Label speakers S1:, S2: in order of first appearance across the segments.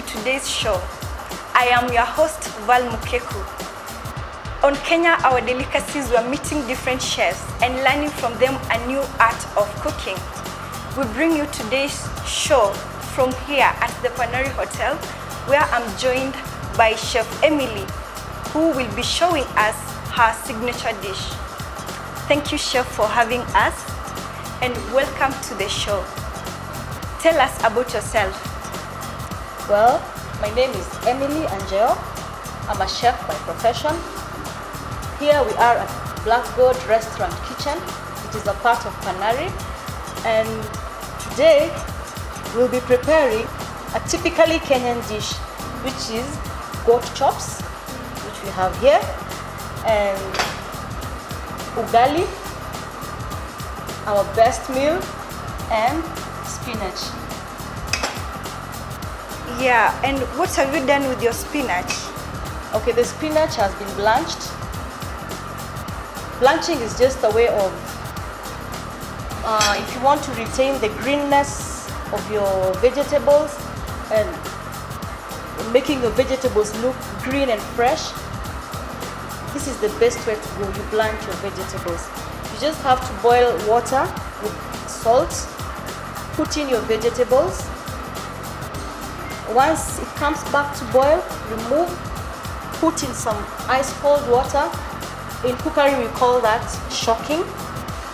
S1: to today's show. I am your host, Val Mukeku. On Kenya, our delicacies were meeting different chefs and learning from them a new art of cooking. We bring you today's show from here at the Panari Hotel, where I'm joined by Chef Emily, who will be showing us her signature dish. Thank you, Chef, for having us, and welcome to the show. Tell us about yourself.
S2: Well, my name is Emily Angel. I'm a chef by profession. Here we are at Black Gold Restaurant Kitchen. It is a part of Panari. And today we'll be preparing a typically Kenyan dish, which is goat chops, which we have here, and ugali, our best meal, and spinach.
S1: Yeah, and what have you done with your spinach?
S2: Okay, the spinach has been blanched. Blanching is just a way of, if you want to retain the greenness of your vegetables and making your vegetables look green and fresh, this is the best way to go. You blanch your vegetables. You just have to boil water with salt, put in your vegetables. Once it comes back to boil, remove, put in some ice cold water. In cookery we call that shocking.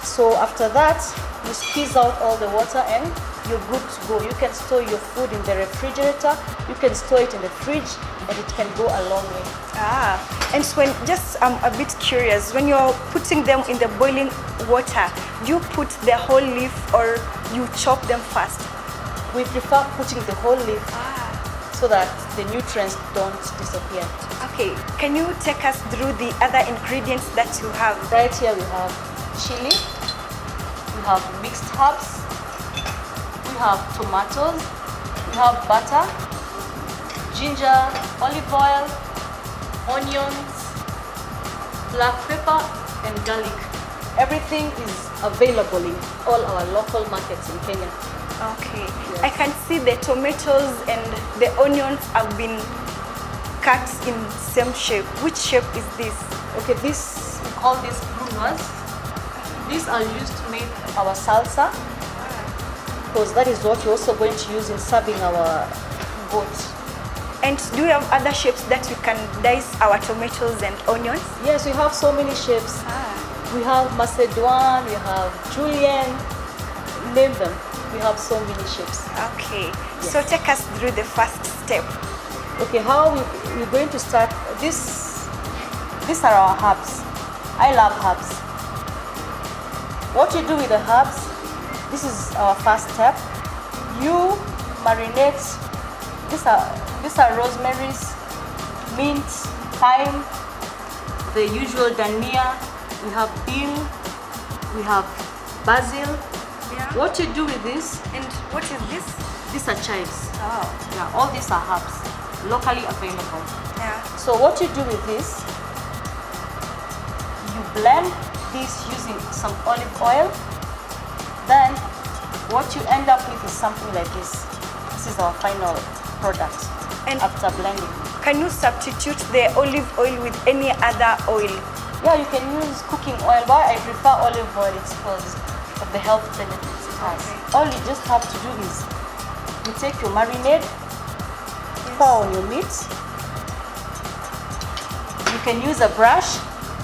S2: So after that, you squeeze out all the water and you're good to go. You can store your food in the refrigerator, you can store it in the fridge, and it can go a long way.
S1: And so I'm a bit curious, when you're putting them in the boiling water, do you put the whole leaf or you chop them first?
S2: We prefer putting the whole leaf so that the nutrients don't disappear.
S1: Okay, can you take us through the other ingredients that you have?
S2: Right here we have chili, we have mixed herbs, we have tomatoes, we have butter, ginger, olive oil, onions, black pepper, and garlic. Everything is available in all our local markets in Kenya.
S1: Okay,
S2: yes.
S1: I can see the tomatoes and the onions have been cut in same shape. Which shape is this?
S2: Okay, this, we call this brunoise. These are used to make our salsa, because that is what we're also going to use in serving our goat.
S1: And do you have other shapes that you can dice our tomatoes and onions?
S2: Yes, we have so many shapes. We have Macedon, we have Julian, name them. We have so many shapes.
S1: Okay,
S2: yes.
S1: So take us through the first step.
S2: Okay, how we're going to start. These are our herbs. I love herbs. What you do with the herbs, this is our first step. You marinate. These are rosemaries, mint, thyme, the usual dania. We have dill, we have basil.
S1: Yeah.
S2: What you do with this?
S1: And what is this?
S2: These are chives.
S1: Oh.
S2: Yeah, all these are herbs, locally available.
S1: Yeah.
S2: So what you do with this, you blend this using some olive oil. Then what you end up with is something like this. This is our final product. And after blending,
S1: can you substitute the olive oil with any other oil?
S2: Yeah, you can use cooking oil. Why I prefer olive oil is because of the health benefits it has. Okay. All you just have to do is you take your marinade, pour on your meat. You can use a brush,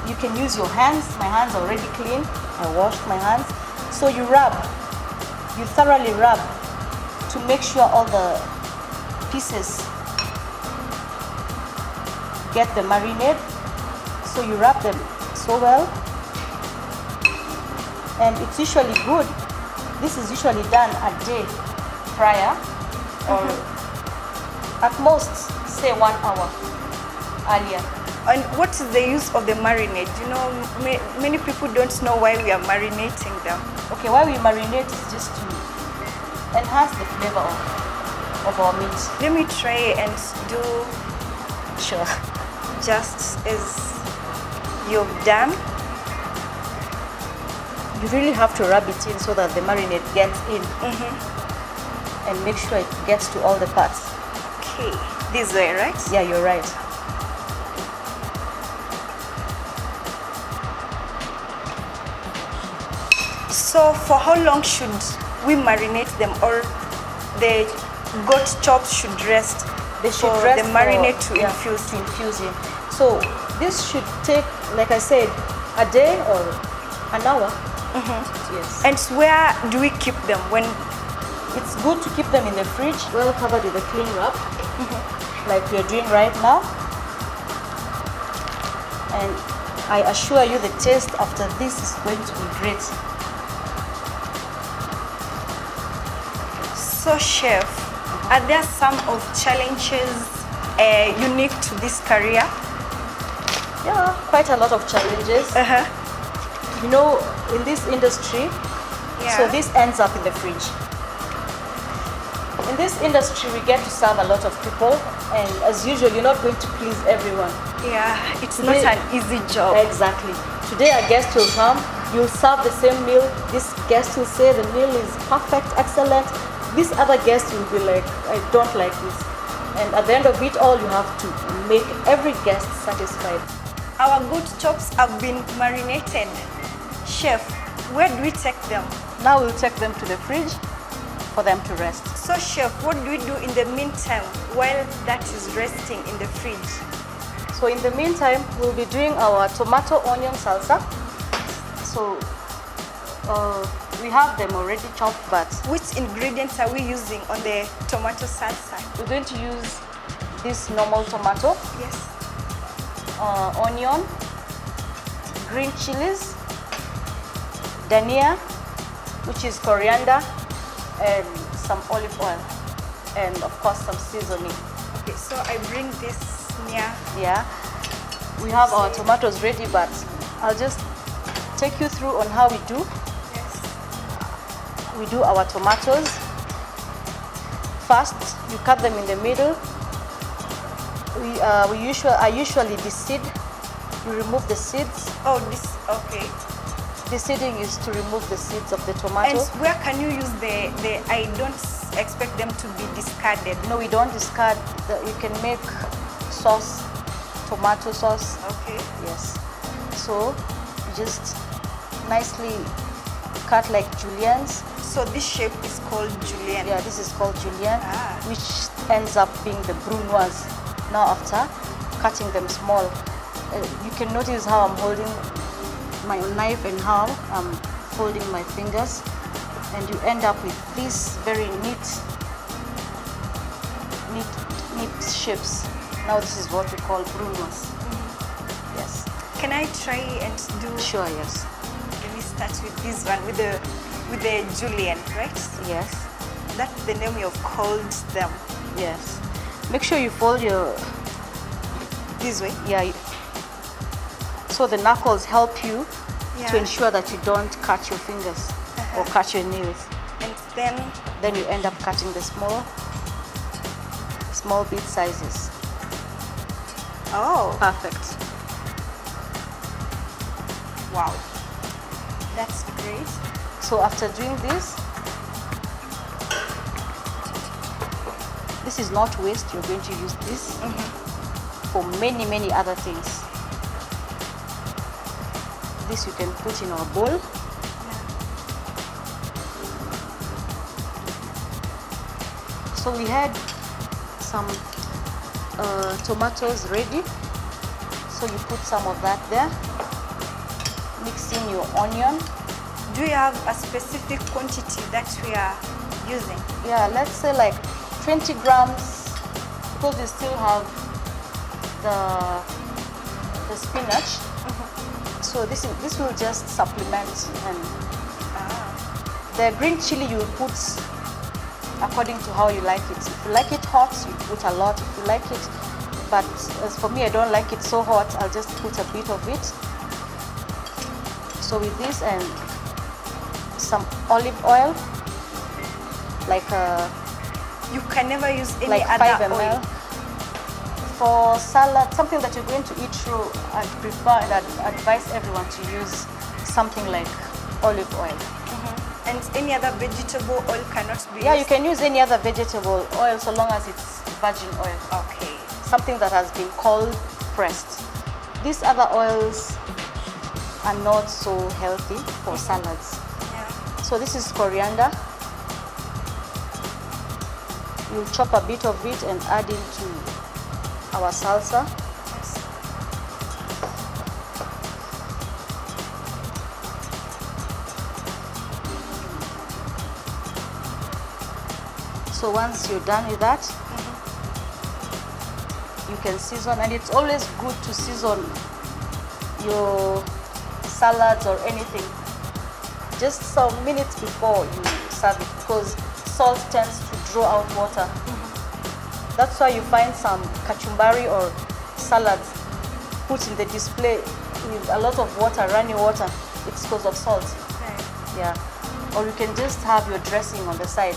S2: you can use your hands. My hands are already clean. I washed my hands. So you rub, you thoroughly rub to make sure all the pieces get the marinade. So you wrap them so well, and it's usually good. This is usually done a day prior, or at most say 1 hour earlier.
S1: And what is the use of the marinade? You know, many people don't know why we are marinating them.
S2: Okay, why we marinate is just to enhance the flavor of our meat.
S1: Let me try and do
S2: Sure.
S1: just as you've done.
S2: You really have to rub it in so that the marinade gets in, and make sure it gets to all the parts.
S1: Okay, this way, right?
S2: Yeah, you're right.
S1: So for how long should we marinate them, or the goat chops should rest?
S2: They should
S1: for
S2: rest
S1: the marinade
S2: for,
S1: to
S2: yeah,
S1: infuse.
S2: to infuse in. So this should take, like I said, a day or an hour. Yes.
S1: And where do we keep them when?
S2: It's good to keep them in the fridge, well covered with a cling wrap, like we're doing right now. And I assure you the taste after this is going to be great.
S1: So chef, are there some of challenges unique to this career?
S2: Yeah, quite a lot of challenges. You know, in this industry, so this ends up in the fridge. In this industry, we get to serve a lot of people, and as usual, you're not going to please everyone.
S1: Yeah, it's not an easy job.
S2: Exactly. Today, a guest will come, you'll serve the same meal. This guest will say the meal is perfect, excellent. This other guest will be like, I don't like this. And at the end of it all, you have to make every guest satisfied.
S1: Our goat chops have been marinated. Chef, where do we take them?
S2: Now we'll take them to the fridge for them to rest.
S1: So chef, what do we do in the meantime while that is resting in the fridge?
S2: So in the meantime, we'll be doing our tomato onion salsa. So we have them already chopped, but
S1: which ingredients are we using on the tomato salsa?
S2: We're going to use this normal tomato.
S1: Yes.
S2: Onion, green chilies, dhania, which is coriander, and some olive oil, and of course some seasoning.
S1: Okay, so I bring this near.
S2: Yeah, we have our tomatoes ready, but I'll just take you through on how we do.
S1: Yes.
S2: We do our tomatoes. First, you cut them in the middle. I usually deseed. You remove the seeds.
S1: Oh, this, okay.
S2: Deseeding is to remove the seeds of the tomato.
S1: And where can you use I don't expect them to be discarded.
S2: No, we don't discard. You can make sauce, tomato sauce.
S1: Okay.
S2: Yes. So, you just nicely cut like juliennes.
S1: So this shape is called julienne?
S2: Yeah, this is called julienne, which ends up being the brunoise. Now after cutting them small, you can notice how I'm holding my knife and how I'm folding my fingers, and you end up with these very neat shapes. Now this is what we call brunoise. Yes.
S1: Can I try and do?
S2: Sure, yes.
S1: Let me start with this one, with the julienne, right?
S2: Yes.
S1: That's the name you've called them.
S2: Yes. Make sure you fold your
S1: this way.
S2: Yeah. So the knuckles help you to ensure that you don't cut your fingers or cut your nails.
S1: And then
S2: you end up cutting the small bit sizes.
S1: Oh,
S2: perfect.
S1: Wow, that's great.
S2: So after doing this is not waste. You're going to use this for many other things. This you can put in our bowl. So we had some tomatoes ready. So you put some of that there. Mix in your onion.
S1: Do you have a specific quantity that we are using?
S2: Yeah, let's say like 20 grams, because we still have the spinach. So this will just supplement, and the green chili you will put according to how you like it. If you like it hot, you put a lot. If you like it, but as for me, I don't like it so hot. I'll just put a bit of it. So with this and some olive oil, like
S1: you can never use any
S2: like
S1: other
S2: 5 ml.
S1: oil.
S2: For salad, something that you're going to eat through, I prefer and I'd advise everyone to use something like olive oil.
S1: And any other vegetable oil cannot be
S2: Yeah,
S1: used?
S2: you can use any other vegetable oil so long as it's virgin oil.
S1: Okay.
S2: Something that has been cold pressed. These other oils are not so healthy for salads.
S1: Yeah.
S2: So this is coriander. We'll chop a bit of it and add into our salsa. So once you're done with that, you can season, and it's always good to season your salads or anything just some minutes before you serve it, because salt tends to draw out water. That's why you find some kachumbari or salads put in the display with a lot of water, running water. It's because of salt.
S1: Right.
S2: Yeah. Or you can just have your dressing on the side,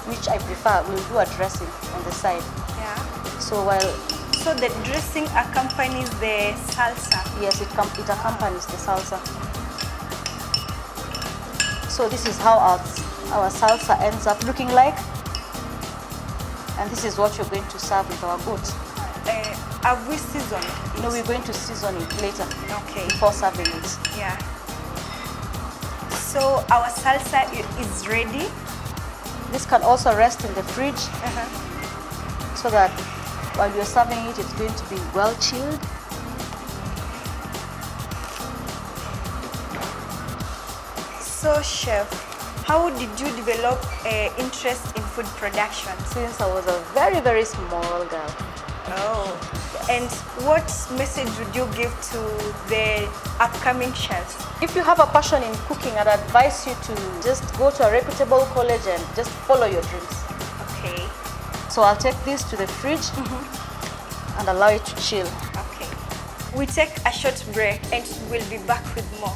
S2: which I prefer. We'll do a dressing on the side.
S1: Yeah.
S2: So
S1: the dressing accompanies the salsa.
S2: Yes, it accompanies the salsa. So this is how our salsa ends up looking like. And this is what you're going to serve with our goat.
S1: Have we seasoned?
S2: No, we're going to season it later.
S1: Okay.
S2: Before serving it.
S1: Yeah. So our salsa is ready.
S2: This can also rest in the fridge so that while you're serving it, it's going to be well chilled.
S1: So, Chef, how did you develop interest in food production?
S2: Since I was a very, very small girl.
S1: Oh, and what message would you give to the upcoming chefs?
S2: If you have a passion in cooking, I'd advise you to just go to a reputable college and just follow your dreams.
S1: Okay.
S2: So I'll take this to the fridge and allow it to chill.
S1: Okay. We take a short break and we'll be back with more.